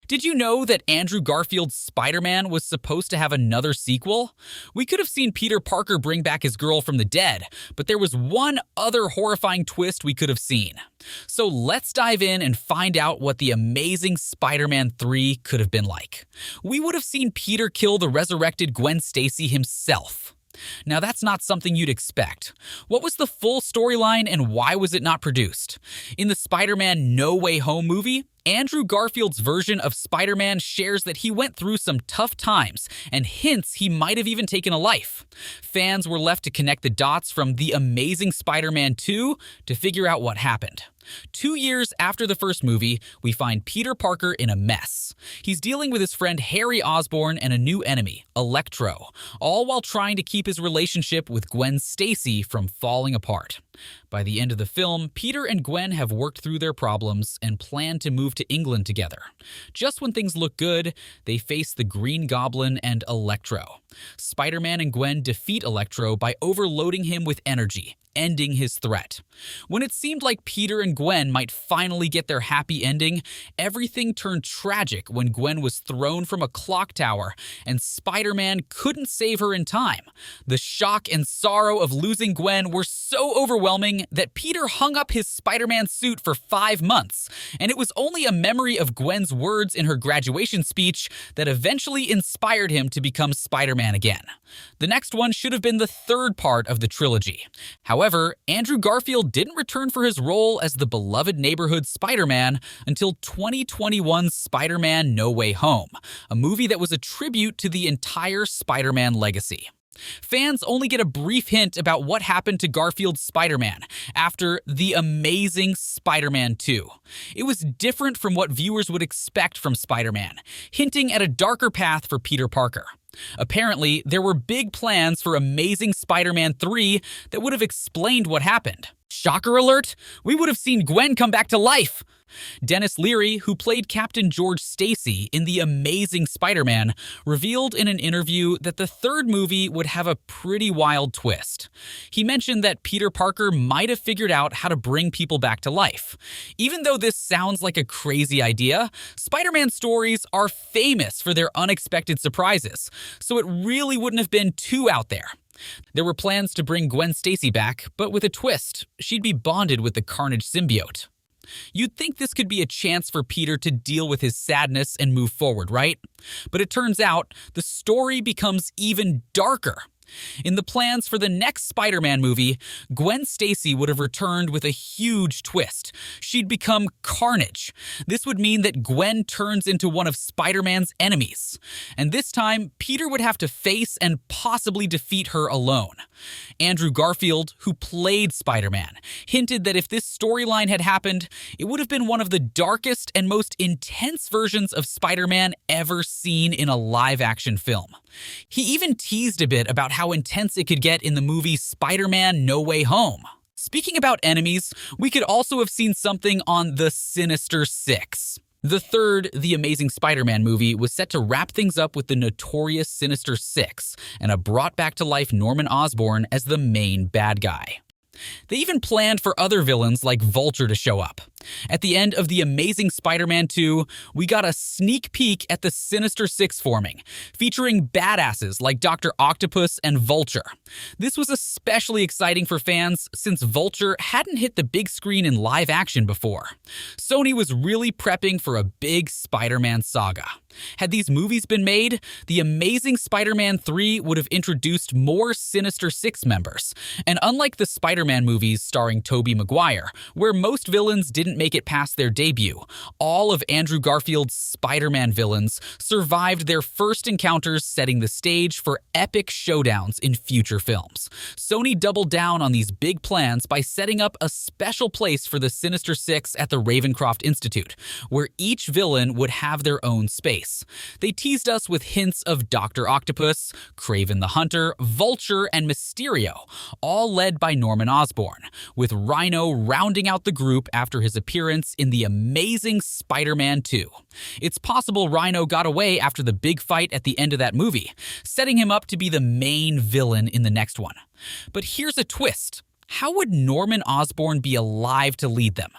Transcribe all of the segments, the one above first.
Did you know that Andrew Garfield's Spider-Man was supposed to have another sequel? We could have seen Peter Parker bring back his girl from the dead, but there was one other horrifying twist we could have seen. So let's dive in and find out what the Amazing Spider-Man 3 could have been like. We would have seen Peter kill the resurrected Gwen Stacy himself. Now that's not something you'd expect. What was the full storyline and why was it not produced? In the Spider-Man No Way Home movie, Andrew Garfield's version of Spider-Man shares that he went through some tough times and hints he might have even taken a life. Fans were left to connect the dots from The Amazing Spider-Man 2 to figure out what happened. 2 years after the first movie, we find Peter Parker in a mess. He's dealing with his friend Harry Osborn and a new enemy, Electro, all while trying to keep his relationship with Gwen Stacy from falling apart. By the end of the film, Peter and Gwen have worked through their problems and plan to move to England together. Just when things look good, they face the Green Goblin and Electro. Spider-Man and Gwen defeat Electro by overloading him with energy, ending his threat. When it seemed like Peter and Gwen might finally get their happy ending, everything turned tragic when Gwen was thrown from a clock tower and Spider-Man couldn't save her in time. The shock and sorrow of losing Gwen were so overwhelming that Peter hung up his Spider-Man suit for 5 months, and it was only a memory of Gwen's words in her graduation speech that eventually inspired him to become Spider-Man again. The next one should have been the third part of the trilogy. However, Andrew Garfield didn't return for his role as the beloved neighborhood Spider-Man until 2021's Spider-Man No Way Home, a movie that was a tribute to the entire Spider-Man legacy. Fans only get a brief hint about what happened to Garfield's Spider-Man after The Amazing Spider-Man 2. It was different from what viewers would expect from Spider-Man, hinting at a darker path for Peter Parker. Apparently, there were big plans for Amazing Spider-Man 3 that would have explained what happened. Shocker alert! We would have seen Gwen come back to life! Dennis Leary, who played Captain George Stacy in The Amazing Spider-Man, revealed in an interview that the third movie would have a pretty wild twist. He mentioned that Peter Parker might have figured out how to bring people back to life. Even though this sounds like a crazy idea, Spider-Man stories are famous for their unexpected surprises, so it really wouldn't have been too out there. There were plans to bring Gwen Stacy back, but with a twist. She'd be bonded with the Carnage symbiote. You'd think this could be a chance for Peter to deal with his sadness and move forward, right? But it turns out the story becomes even darker. In the plans for the next Spider-Man movie, Gwen Stacy would have returned with a huge twist. She'd become Carnage. This would mean that Gwen turns into one of Spider-Man's enemies. And this time, Peter would have to face and possibly defeat her alone. Andrew Garfield, who played Spider-Man, hinted that if this storyline had happened, it would have been one of the darkest and most intense versions of Spider-Man ever seen in a live-action film. He even teased a bit about how intense it could get in the movie Spider-Man No Way Home. Speaking about enemies, we could also have seen something on the Sinister Six. The third The Amazing Spider-Man movie was set to wrap things up with the notorious Sinister Six and a brought-back-to-life Norman Osborn as the main bad guy. They even planned for other villains like Vulture to show up. At the end of The Amazing Spider-Man 2, we got a sneak peek at the Sinister Six forming, featuring badasses like Dr. Octopus and Vulture. This was especially exciting for fans since Vulture hadn't hit the big screen in live action before. Sony was really prepping for a big Spider-Man saga. Had these movies been made, The Amazing Spider-Man 3 would have introduced more Sinister Six members. And unlike the Spider-Man movies starring Tobey Maguire, where most villains didn't make it past their debut, all of Andrew Garfield's Spider-Man villains survived their first encounters, setting the stage for epic showdowns in future films. Sony doubled down on these big plans by setting up a special place for the Sinister Six at the Ravencroft Institute, where each villain would have their own space. They teased us with hints of Dr. Octopus, Kraven the Hunter, Vulture, and Mysterio, all led by Norman Osborn, with Rhino rounding out the group after his appearance in The Amazing Spider-Man 2. It's possible Rhino got away after the big fight at the end of that movie, setting him up to be the main villain in the next one. But here's a twist. How would Norman Osborn be alive to lead them?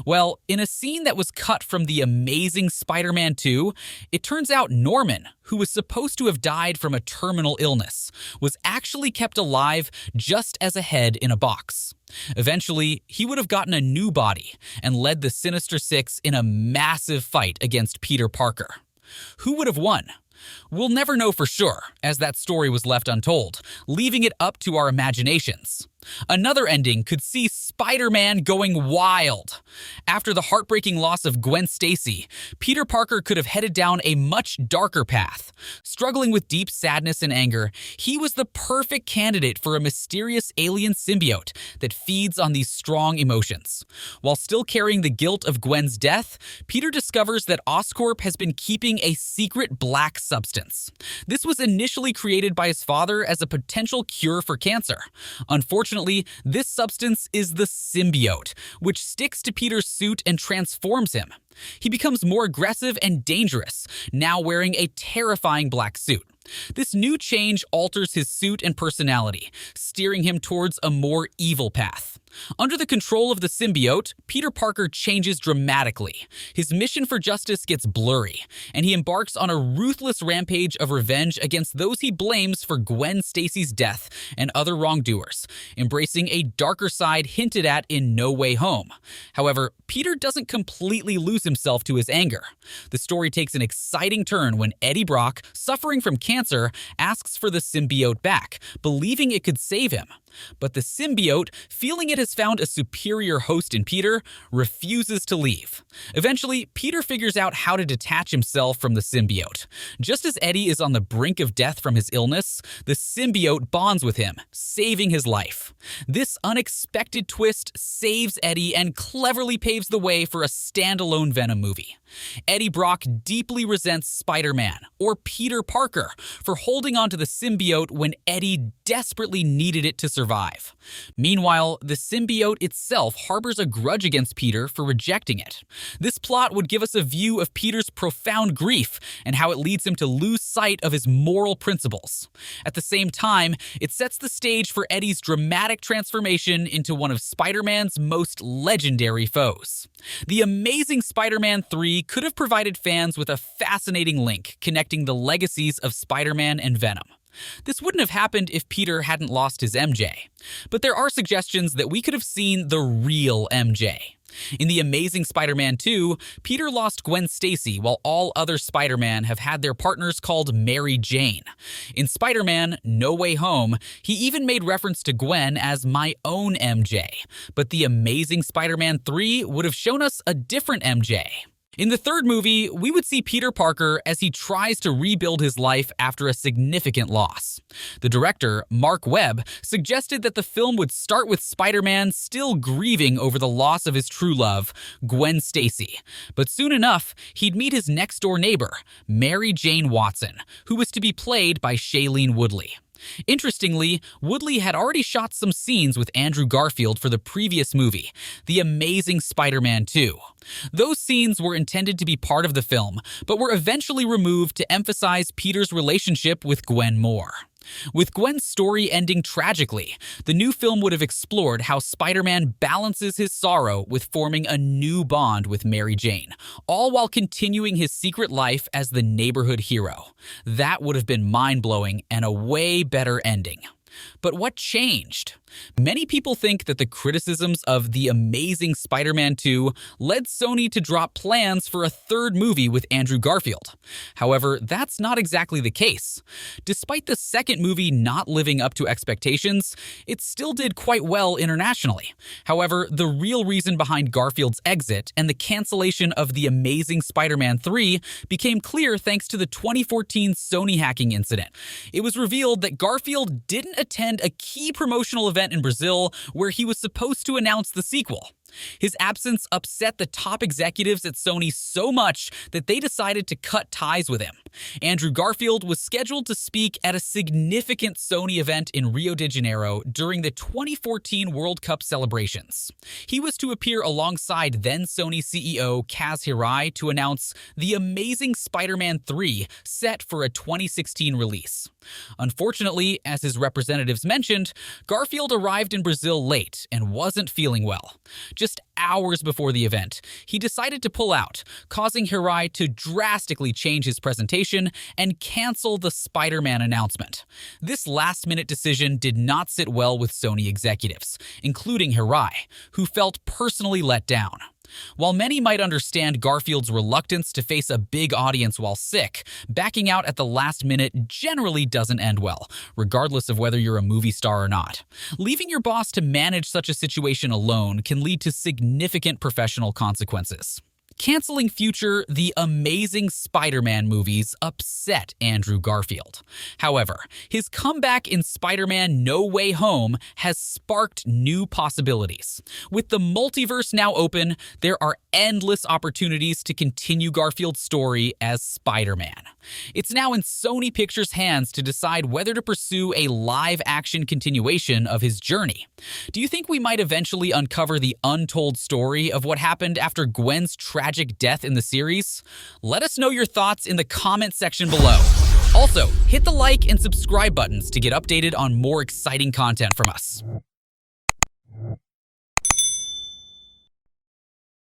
Well, in a scene that was cut from The Amazing Spider-Man 2, it turns out Norman, who was supposed to have died from a terminal illness, was actually kept alive just as a head in a box. Eventually, he would have gotten a new body and led the Sinister Six in a massive fight against Peter Parker. Who would have won? We'll never know for sure, as that story was left untold, leaving it up to our imaginations. Another ending could see Spider-Man going wild. After the heartbreaking loss of Gwen Stacy, Peter Parker could have headed down a much darker path. Struggling with deep sadness and anger, he was the perfect candidate for a mysterious alien symbiote that feeds on these strong emotions. While still carrying the guilt of Gwen's death, Peter discovers that Oscorp has been keeping a secret black substance. This was initially created by his father as a potential cure for cancer. Unfortunately, this substance is the symbiote, which sticks to Peter's suit and transforms him. He becomes more aggressive and dangerous, now wearing a terrifying black suit. This new change alters his suit and personality, steering him towards a more evil path. Under the control of the symbiote, Peter Parker changes dramatically. His mission for justice gets blurry, and he embarks on a ruthless rampage of revenge against those he blames for Gwen Stacy's death and other wrongdoers, embracing a darker side hinted at in No Way Home. However, Peter doesn't completely lose himself to his anger. The story takes an exciting turn when Eddie Brock, suffering from cancer, asks for the symbiote back, believing it could save him. But the symbiote, feeling it has found a superior host in Peter, refuses to leave. Eventually, Peter figures out how to detach himself from the symbiote. Just as Eddie is on the brink of death from his illness, the symbiote bonds with him, saving his life. This unexpected twist saves Eddie and cleverly paves the way for a standalone Venom movie. Eddie Brock deeply resents Spider-Man, or Peter Parker, for holding onto the symbiote when Eddie desperately needed it to survive. Meanwhile, the symbiote itself harbors a grudge against Peter for rejecting it. This plot would give us a view of Peter's profound grief and how it leads him to lose sight of his moral principles. At the same time, it sets the stage for Eddie's dramatic transformation into one of Spider-Man's most legendary foes. The Amazing Spider-Man 3 could have provided fans with a fascinating link connecting the legacies of Spider-Man and Venom. This wouldn't have happened if Peter hadn't lost his MJ. But there are suggestions that we could have seen the real MJ. In The Amazing Spider-Man 2, Peter lost Gwen Stacy while all other Spider-Man have had their partners called Mary Jane. In Spider-Man No Way Home, he even made reference to Gwen as my own MJ. But The Amazing Spider-Man 3 would have shown us a different MJ. In the third movie, we would see Peter Parker as he tries to rebuild his life after a significant loss. The director, Marc Webb, suggested that the film would start with Spider-Man still grieving over the loss of his true love, Gwen Stacy. But soon enough, he'd meet his next-door neighbor, Mary Jane Watson, who was to be played by Shailene Woodley. Interestingly, Woodley had already shot some scenes with Andrew Garfield for the previous movie, The Amazing Spider-Man 2. Those scenes were intended to be part of the film, but were eventually removed to emphasize Peter's relationship with Gwen more. With Gwen's story ending tragically, the new film would have explored how Spider-Man balances his sorrow with forming a new bond with Mary Jane, all while continuing his secret life as the neighborhood hero. That would have been mind-blowing and a way better ending. But what changed? Many people think that the criticisms of The Amazing Spider-Man 2 led Sony to drop plans for a third movie with Andrew Garfield. However, that's not exactly the case. Despite the second movie not living up to expectations, it still did quite well internationally. However, the real reason behind Garfield's exit and the cancellation of The Amazing Spider-Man 3 became clear thanks to the 2014 Sony hacking incident. It was revealed that Garfield didn't attend a key promotional event in Brazil where he was supposed to announce the sequel. His absence upset the top executives at Sony so much that they decided to cut ties with him. Andrew Garfield was scheduled to speak at a significant Sony event in Rio de Janeiro during the 2014 World Cup celebrations. He was to appear alongside then Sony CEO Kaz Hirai to announce The Amazing Spider-Man 3 set for a 2016 release. Unfortunately, as his representatives mentioned, Garfield arrived in Brazil late and wasn't feeling well. Just hours before the event, he decided to pull out, causing Hirai to drastically change his presentation and cancel the Spider-Man announcement. This last-minute decision did not sit well with Sony executives, including Hirai, who felt personally let down. While many might understand Garfield's reluctance to face a big audience while sick, backing out at the last minute generally doesn't end well, regardless of whether you're a movie star or not. Leaving your boss to manage such a situation alone can lead to significant professional consequences. Canceling future The Amazing Spider-Man movies upset Andrew Garfield. However, his comeback in Spider-Man No Way Home has sparked new possibilities. With the multiverse now open, there are endless opportunities to continue Garfield's story as Spider-Man. It's now in Sony Pictures' hands to decide whether to pursue a live-action continuation of his journey. Do you think we might eventually uncover the untold story of what happened after Gwen's tragic death in the series? Let us know your thoughts in the comment section below. Also, hit the like and subscribe buttons to get updated on more exciting content from us.